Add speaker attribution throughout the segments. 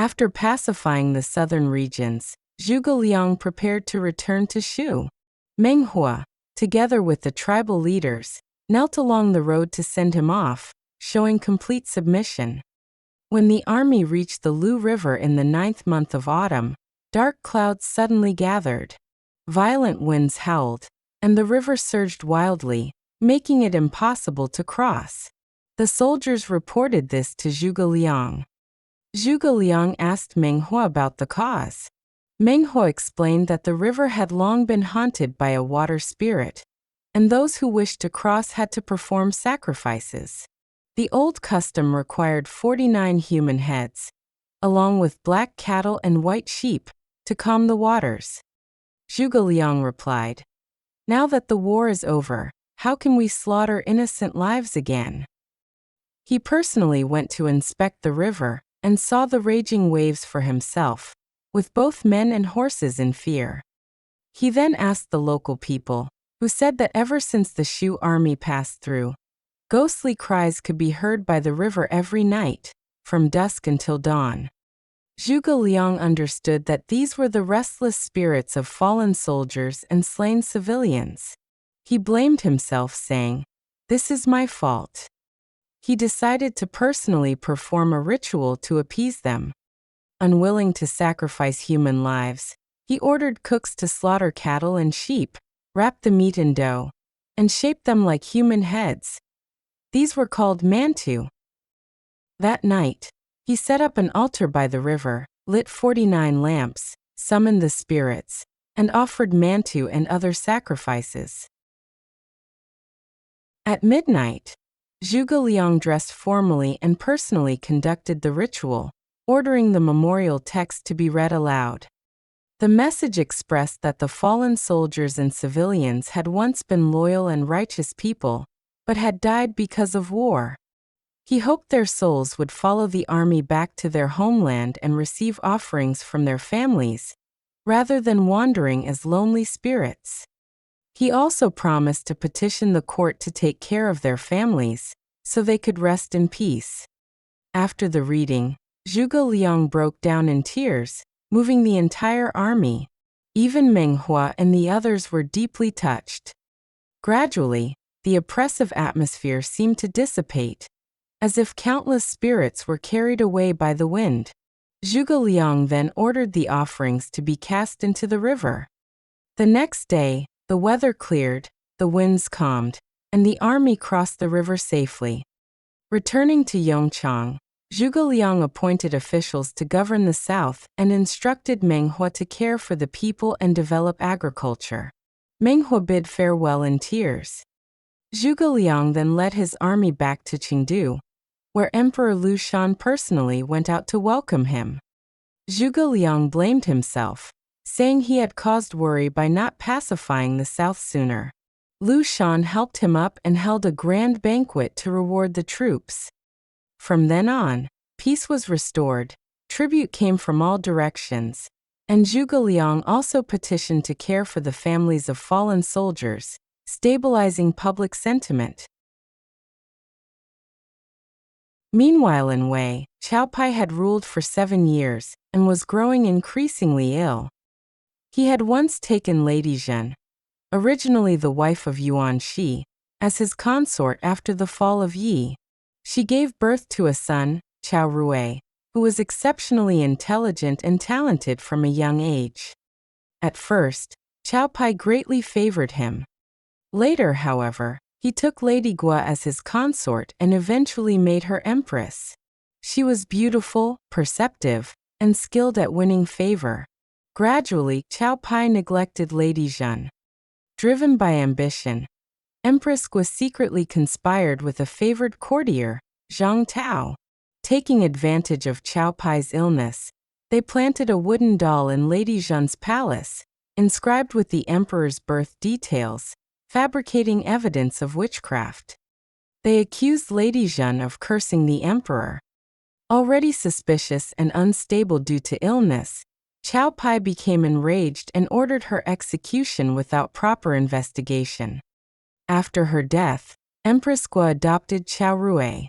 Speaker 1: After pacifying the southern regions, Zhuge Liang prepared to return to Shu. Meng Huo, together with the tribal leaders, knelt along the road to send him off, showing complete submission. When the army reached the Lu River in the 9th month of autumn, dark clouds suddenly gathered. Violent winds howled, and the river surged wildly, making it impossible to cross. The soldiers reported this to Zhuge Liang. Zhuge Liang asked Meng Huo about the cause. Meng Huo explained that the river had long been haunted by a water spirit, and those who wished to cross had to perform sacrifices. The old custom required 49 human heads, along with black cattle and white sheep, to calm the waters. Zhuge Liang replied, "Now that the war is over, how can we slaughter innocent lives again?" He personally went to inspect the river and saw the raging waves for himself, with both men and horses in fear. He then asked the local people, who said that ever since the Shu army passed through, ghostly cries could be heard by the river every night, from dusk until dawn. Zhuge Liang understood that these were the restless spirits of fallen soldiers and slain civilians. He blamed himself, saying, "This is my fault." He decided to personally perform a ritual to appease them. Unwilling to sacrifice human lives, he ordered cooks to slaughter cattle and sheep, wrap the meat in dough, and shape them like human heads. These were called mantu. That night, he set up an altar by the river, lit 49 lamps, summoned the spirits, and offered mantu and other sacrifices. At midnight, Zhuge Liang dressed formally and personally conducted the ritual, ordering the memorial text to be read aloud. The message expressed that the fallen soldiers and civilians had once been loyal and righteous people, but had died because of war. He hoped their souls would follow the army back to their homeland and receive offerings from their families, rather than wandering as lonely spirits. He also promised to petition the court to take care of their families, so they could rest in peace. After the reading, Zhuge Liang broke down in tears, moving the entire army. Even Meng Huo and the others were deeply touched. Gradually, the oppressive atmosphere seemed to dissipate, as if countless spirits were carried away by the wind. Zhuge Liang then ordered the offerings to be cast into the river. The next day, the weather cleared, the winds calmed, and the army crossed the river safely. Returning to Yongchang, Zhuge Liang appointed officials to govern the south and instructed Meng Huo to care for the people and develop agriculture. Meng Huo bid farewell in tears. Zhuge Liang then led his army back to Chengdu, where Emperor Lu Shan personally went out to welcome him. Zhuge Liang blamed himself, saying he had caused worry by not pacifying the south sooner. Lu Shan helped him up and held a grand banquet to reward the troops. From then on, peace was restored, tribute came from all directions, and Zhuge Liang also petitioned to care for the families of fallen soldiers, stabilizing public sentiment. Meanwhile in Wei, Qiao Pai had ruled for 7 years and was growing increasingly ill. He had once taken Lady Zhen, originally the wife of Yuan Shi, as his consort after the fall of Yi. She gave birth to a son, Qiao Rui, who was exceptionally intelligent and talented from a young age. At first, Qiao Pai greatly favored him. Later, however, he took Lady Gua as his consort and eventually made her empress. She was beautiful, perceptive, and skilled at winning favor. Gradually, Qiao Pai neglected Lady Zhen. Driven by ambition, Empress Gua secretly conspired with a favored courtier, Zhang Tao. Taking advantage of Qiao Pai's illness, they planted a wooden doll in Lady Zhen's palace, inscribed with the emperor's birth details, fabricating evidence of witchcraft. They accused Lady Zhen of cursing the emperor. Already suspicious and unstable due to illness, Qiao Pai became enraged and ordered her execution without proper investigation. After her death, Empress Gua adopted Qiao Rui.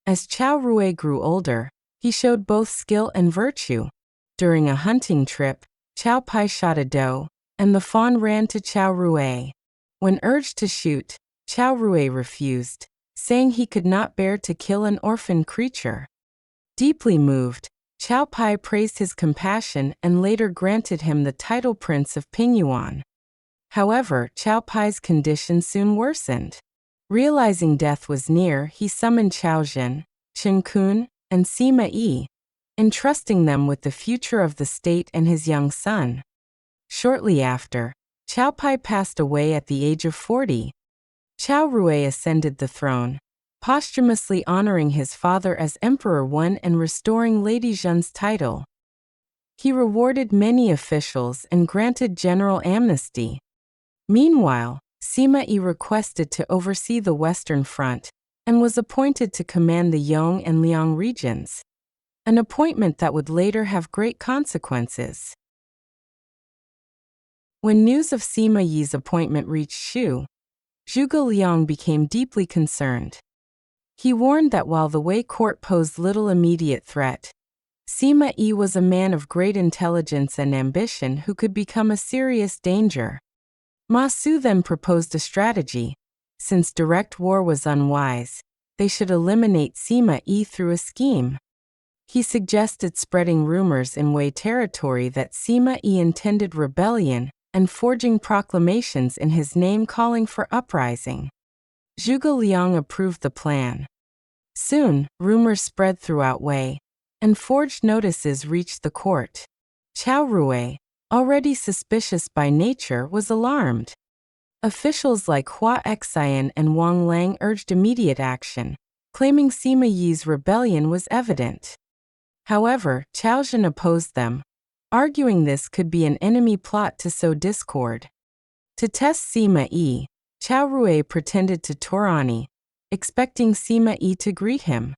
Speaker 1: As Qiao Rui grew older, He showed both skill and virtue. During a hunting trip, Qiao Pai shot a doe, and the fawn ran to Qiao Rui. When urged to shoot, Qiao Rui refused, saying he could not bear to kill an orphan creature. Deeply moved, Qiao Pai praised his compassion and later granted him the title Prince of Pingyuan. However, Qiao Pai's condition soon worsened. Realizing death was near, he summoned Qiao Zhen, Chen Kun, and Sima Yi, entrusting them with the future of the state and his young son. Shortly after, Qiao Pai passed away at the age of 40. Qiao Rui ascended the throne, posthumously honoring his father as Emperor Wen and restoring Lady Zhen's title. He rewarded many officials and granted general amnesty. Meanwhile, Sima Yi requested to oversee the Western Front and was appointed to command the Yong and Liang regions, an appointment that would later have great consequences. When news of Sima Yi's appointment reached Shu, Zhuge Liang became deeply concerned. He warned that while the Wei court posed little immediate threat, Sima Yi was a man of great intelligence and ambition who could become a serious danger. Ma Su then proposed a strategy. Since direct war was unwise, they should eliminate Sima Yi through a scheme. He suggested spreading rumors in Wei territory that Sima Yi intended rebellion and forging proclamations in his name calling for uprising. Zhuge Liang approved the plan. Soon, rumors spread throughout Wei, and forged notices reached the court. Qiao Rui, already suspicious by nature, was alarmed. Officials like Hua Xian and Wang Lang urged immediate action, claiming Sima Yi's rebellion was evident. However, Qiao Zhen opposed them, arguing this could be an enemy plot to sow discord. To test Sima Yi, Qiao Rui pretended to Torani, expecting Sima Yi to greet him.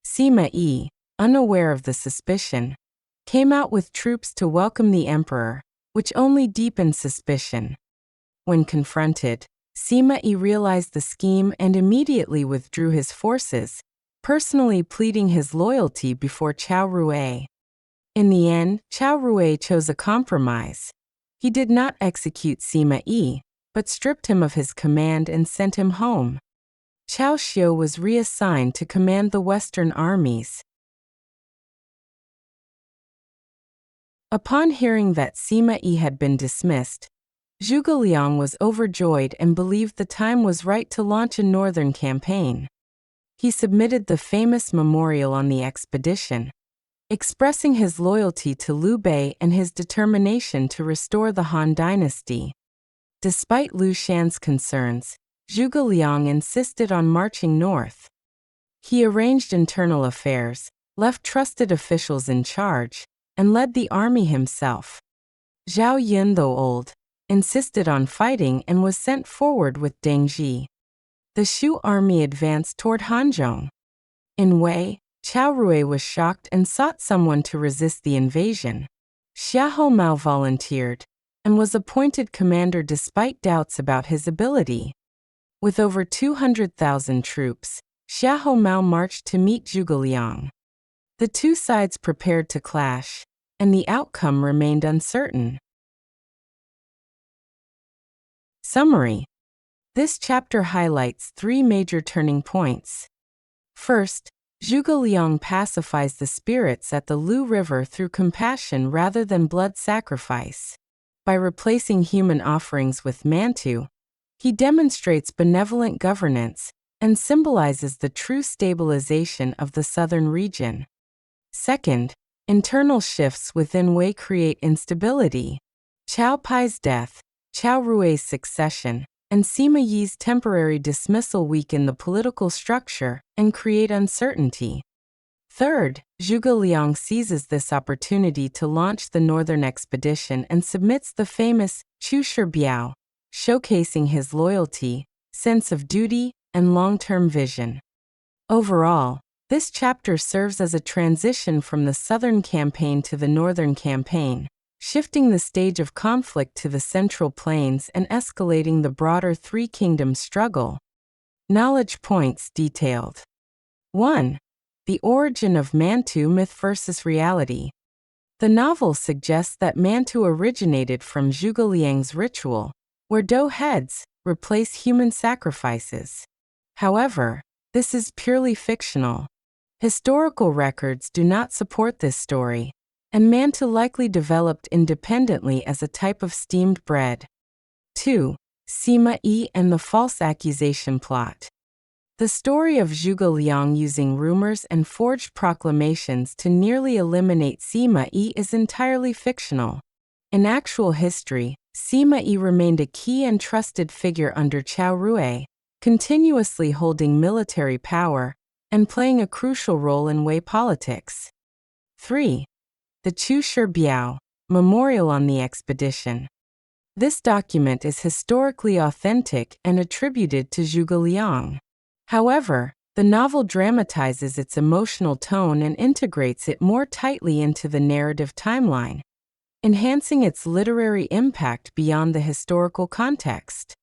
Speaker 1: Sima Yi, unaware of the suspicion, came out with troops to welcome the emperor, which only deepened suspicion. When confronted, Sima Yi realized the scheme and immediately withdrew his forces, personally pleading his loyalty before Qiao Rui. In the end, Qiao Rui chose a compromise. He did not execute Sima Yi, but stripped him of his command and sent him home. Qiao Xiu was reassigned to command the Western armies. Upon hearing that Sima Yi had been dismissed, Zhuge Liang was overjoyed and believed the time was right to launch a northern campaign. He submitted the famous memorial on the expedition, expressing his loyalty to Liu Bei and his determination to restore the Han dynasty. Despite Liu Shan's concerns, Zhuge Liang insisted on marching north. He arranged internal affairs, left trusted officials in charge, and led the army himself. Zhao Yun, though old, insisted on fighting and was sent forward with Deng Zhi. The Shu army advanced toward Hanzhong. In Wei, Qiao Rui was shocked and sought someone to resist the invasion. Xiahou Mao volunteered and was appointed commander despite doubts about his ability. With over 200,000 troops, Xiahou Mao marched to meet Zhuge Liang. The two sides prepared to clash, and the outcome remained uncertain. Summary. This chapter highlights three major turning points. First, Zhuge Liang pacifies the spirits at the Lu River through compassion rather than blood sacrifice. By replacing human offerings with mantu, he demonstrates benevolent governance and symbolizes the true stabilization of the southern region. Second, internal shifts within Wei create instability. Qiao Pai's death, Qiao Rui's succession, and Sima Yi's temporary dismissal weaken the political structure and create uncertainty. Third, Zhuge Liang seizes this opportunity to launch the northern expedition and submits the famous Chu Shi Biao, showcasing his loyalty, sense of duty, and long-term vision. Overall, this chapter serves as a transition from the southern campaign to the northern campaign, shifting the stage of conflict to the Central Plains and escalating the broader Three Kingdoms struggle. Knowledge points detailed. 1. The origin of Mantu myth versus reality. The novel suggests that Mantu originated from Zhuge Liang's ritual, where doe heads replace human sacrifices. However, this is purely fictional. Historical records do not support this story, and Mantu likely developed independently as a type of steamed bread. 2. Sima Yi and the false accusation plot. The story of Zhuge Liang using rumors and forged proclamations to nearly eliminate Sima Yi is entirely fictional. In actual history, Sima Yi remained a key and trusted figure under Qiao Rui, continuously holding military power and playing a crucial role in Wei politics. 3. The Chu Shi Biao Memorial on the Expedition. This document is historically authentic and attributed to Zhuge Liang. However, the novel dramatizes its emotional tone and integrates it more tightly into the narrative timeline, enhancing its literary impact beyond the historical context.